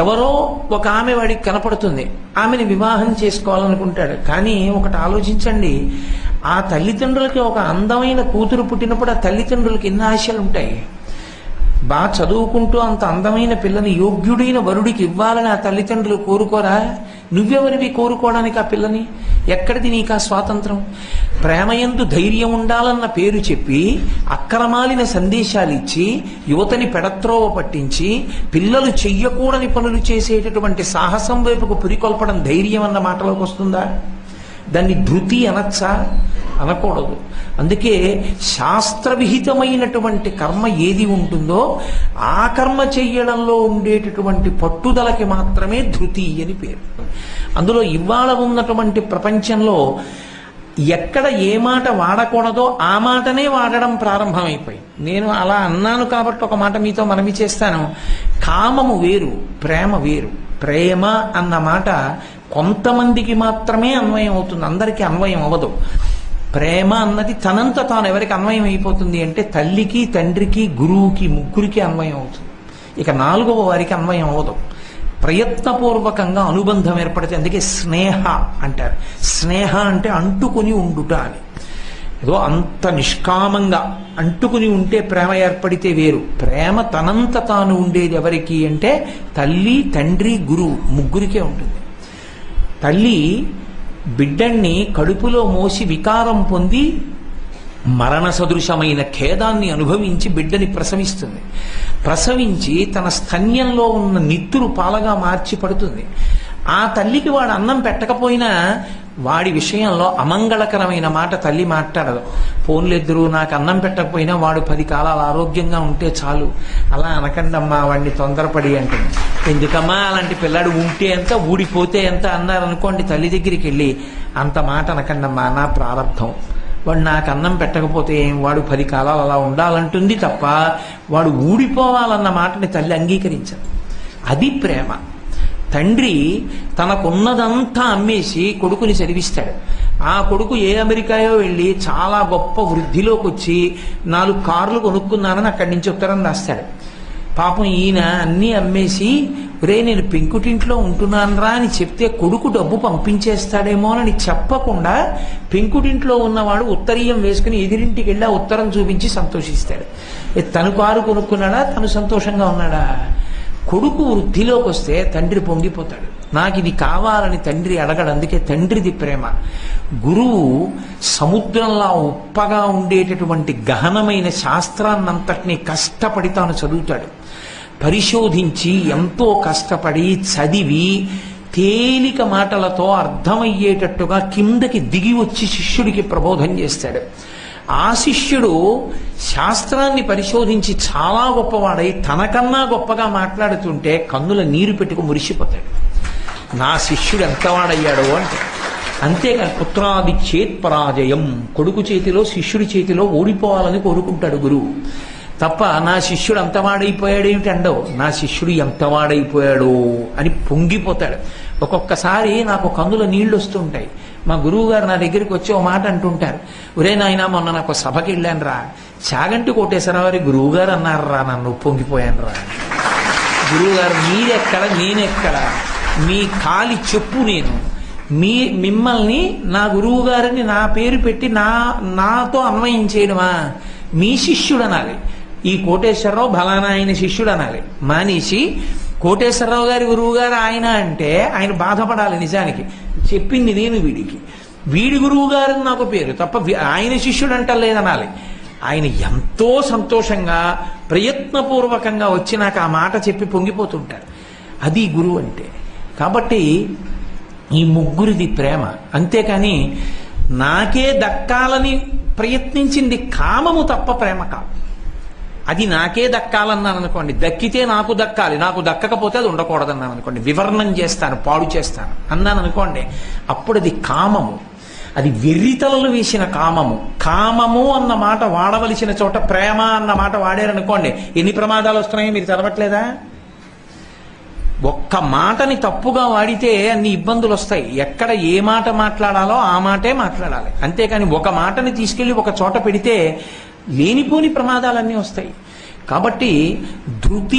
ఎవరో ఒక ఆమె వాడికి కనపడుతుంది, ఆమెని వివాహం చేసుకోవాలనుకుంటాడు. కానీ ఒకటి ఆలోచించండి, ఆ తల్లిదండ్రులకి ఒక అందమైన కూతురు పుట్టినప్పుడు ఆ తల్లిదండ్రులకి ఎన్ని ఆశలు ఉంటాయి. బాగా చదువుకుంటూ అంత అందమైన పిల్లని యోగ్యుడైన వరుడికి ఇవ్వాలని ఆ తల్లిదండ్రులు కోరుకోరా? నువ్వెవరివి కోరుకోవడానికి ఆ పిల్లని? ఎక్కడిది నీకు ఆ స్వాతంత్రం? ప్రేమయందు ధైర్యం ఉండాలన్న పేరు చెప్పి అక్రమాలిన సందేశాలు ఇచ్చి యువతని పెడత్రోవ పట్టించి పిల్లలు చెయ్యకూడని పనులు చేసేటటువంటి సాహసం వైపుకు పురికొల్పడం ధైర్యం అన్న మాటలోకి వస్తుందా? దాన్ని ధృతి అనొచ్చా? అనకూడదు. అందుకే శాస్త్రవిహితమైనటువంటి కర్మ ఏది ఉంటుందో ఆ కర్మ చెయ్యడంలో ఉండేటటువంటి పట్టుదలకి మాత్రమే ధృతి అని పేరు. అందులో ఇవాళ ఉన్నటువంటి ప్రపంచంలో ఎక్కడ ఏ మాట వాడకూడదో ఆ మాటనే వాడడం ప్రారంభమైపోయి. నేను అలా అన్నాను కాబట్టి ఒక మాట మీతో మనవి చేస్తాను. కామము వేరు, ప్రేమ వేరు. ప్రేమ అన్న మాట కొంతమందికి మాత్రమే అన్వయం అవుతుంది, అందరికీ అన్వయం అవ్వదు. ప్రేమ అన్నది తనంత తాను ఎవరికి అన్వయం అయిపోతుంది అంటే తల్లికి, తండ్రికి, గురువుకి, ముగ్గురికి అన్వయం అవుతుంది. ఇక నాలుగవ వారికి అన్వయం అవ్వదు. ప్రయత్నపూర్వకంగా అనుబంధం ఏర్పడితే, అందుకే స్నేహ అంటారు. స్నేహ అంటే అంటుకుని ఉండుట అని. ఏదో అంత నిష్కామంగా అంటుకుని ఉంటే ప్రేమ ఏర్పడితే వేరు. ప్రేమ తనంత తాను ఉండేది ఎవరికి అంటే తల్లి, తండ్రి, గురువు ముగ్గురికే ఉంటుంది. తల్లి బిడ్డన్ని కడుపులో మోసి వికారం పొంది మరణ సదృశమైన ఖేదాన్ని అనుభవించి బిడ్డని ప్రసవిస్తుంది. ప్రసవించి తన స్తన్యంలో ఉన్న నిత్తురు పాలగా మార్చి పడుతుంది. ఆ తల్లికి వాడు అన్నం పెట్టకపోయినా వాడి విషయంలో అమంగళకరమైన మాట తల్లి మాట్లాడదు. పోన్లెద్దరు నాకు అన్నం పెట్టకపోయినా వాడు 10 కాలాలు ఆరోగ్యంగా ఉంటే చాలు, అలా అనకండమ్మా వాడిని తొందరపడి అంటుంది. ఎందుకమ్మా అలాంటి పిల్లాడు ఉంటే ఎంత ఊడిపోతే ఎంత అన్నారనుకోండి, తల్లి దగ్గరికి వెళ్ళి అంత మాట అనకండమ్మా, నా ప్రారంభం, వాడు నాకు అన్నం పెట్టకపోతే ఏం, వాడు 10 కాలాలు అలా ఉండాలంటుంది తప్ప వాడు ఊడిపోవాలన్న మాటని తల్లి అంగీకరించదు. అది ప్రేమ. తండ్రి తనకున్నదంతా అమ్మేసి కొడుకుని చదివిస్తాడు. ఆ కొడుకు ఏ అమెరికాయో వెళ్ళి చాలా గొప్ప వృద్ధిలోకి వచ్చి 4 కార్లు కొనుక్కున్నానని అక్కడి నుంచి ఉత్తరం రాస్తాడు. పాపం ఈయన అన్నీ అమ్మేసి ఒరే నేను పెంకుటింట్లో ఉంటున్నానరా అని చెప్తే కొడుకు డబ్బు పంపించేస్తాడేమోనని చెప్పకుండా పెంకుటింట్లో ఉన్నవాడు ఉత్తరీయం వేసుకుని ఎదిరింటికి వెళ్ళి ఆ ఉత్తరం చూపించి సంతోషిస్తాడు. తను కారు కొనుక్కున్నాడా? తను సంతోషంగా ఉన్నాడా? కొడుకు వృద్ధిలోకి వస్తే తండ్రి పొంగిపోతాడు. నాకు ఇది కావాలని తండ్రి అడగడు. అందుకే తండ్రిది ప్రేమ. గురువు సముద్రంలా ఉప్పగా ఉండేటటువంటి గహనమైన శాస్త్రాన్నంతటినీ కష్టపడి తాను చదువుతాడు. పరిశోధించి ఎంతో కష్టపడి చదివి తేలిక మాటలతో అర్థమయ్యేటట్టుగా కిందకి దిగి వచ్చి శిష్యుడికి ప్రబోధం చేస్తాడు. ఆ శిష్యుడు శాస్త్రాన్ని పరిశోధించి చాలా గొప్పవాడై తనకన్నా గొప్పగా మాట్లాడుతుంటే కన్నుల నీరు పెట్టుకు మురిసిపోతాడు. నా శిష్యుడు ఎంతవాడయ్యాడో అంటే. అంతేకాని పుత్రాది చేత్ పరాజయం, కొడుకు చేతిలో శిష్యుడి చేతిలో ఓడిపోవాలని కోరుకుంటాడు గురువు తప్ప నా శిష్యుడు అంతవాడైపోయాడేమిటి అండవు. నా శిష్యుడు ఎంతవాడైపోయాడో అని పొంగిపోతాడు. ఒక్కొక్కసారి నాకు కన్నుల నీళ్లు వస్తుంటాయి. మా గురువు గారు నా దగ్గరికి వచ్చి ఓ మాట అంటుంటారు, ఒరే నాయనా మొన్న నాకు సభకి వెళ్ళాను రా, చాగంటి కోటేశ్వరరావు వారి గురువు గారు అన్నారు రా, నన్ను పొంగిపోయాను రా. గురువు గారు మీరెక్కడ నేనెక్కడ, మీ కాలి చెప్పు నేను, మిమ్మల్ని నా గురువు గారిని నా పేరు పెట్టి నాతో అన్వయం చేయడమా? మీ శిష్యుడు అనాలి. ఈ కోటేశ్వరరావు బలానా ఆయన శిష్యుడు అనాలి. మానేసి కోటేశ్వరరావు గారి గురువు గారు ఆయన అంటే ఆయన బాధపడాలి. నిజానికి చెప్పింది నేను వీడికి, వీడి గురువు గారు నాకు పేరు తప్ప ఆయన శిష్యుడు అంటలేదనాలి. ఆయన ఎంతో సంతోషంగా ప్రయత్నపూర్వకంగా వచ్చి నాకు ఆ మాట చెప్పి పొంగిపోతుంటారు. అది గురువు అంటే. కాబట్టి ఈ ముగ్గురిది ప్రేమ. అంతేకాని నాకే దక్కాలని ప్రయత్నించింది కామము తప్ప ప్రేమ కాదు. అది నాకే దక్కాలన్నాను అనుకోండి, దక్కితే నాకు దక్కాలి, నాకు దక్కకపోతే అది ఉండకూడదన్నాను అనుకోండి, వివరణం చేస్తాను, పాడు చేస్తాను అన్నాను అనుకోండి, అప్పుడు అది కామము. అది వెర్రితలలు వేసిన కామము. కామము అన్న మాట వాడవలసిన చోట ప్రేమ అన్న మాట వాడారనుకోండి, ఎన్ని ప్రమాదాలు వస్తున్నాయో మీరు చదవట్లేదా? ఒక్క మాటని తప్పుగా వాడితే అన్ని ఇబ్బందులు వస్తాయి. ఎక్కడ ఏ మాట మాట్లాడాలో ఆ మాటే మాట్లాడాలి. అంతేకాని ఒక మాటని తీసుకెళ్లి ఒక చోట పెడితే లేనిపోని ప్రమాదాలన్నీ వస్తాయి. కాబట్టి ధృతి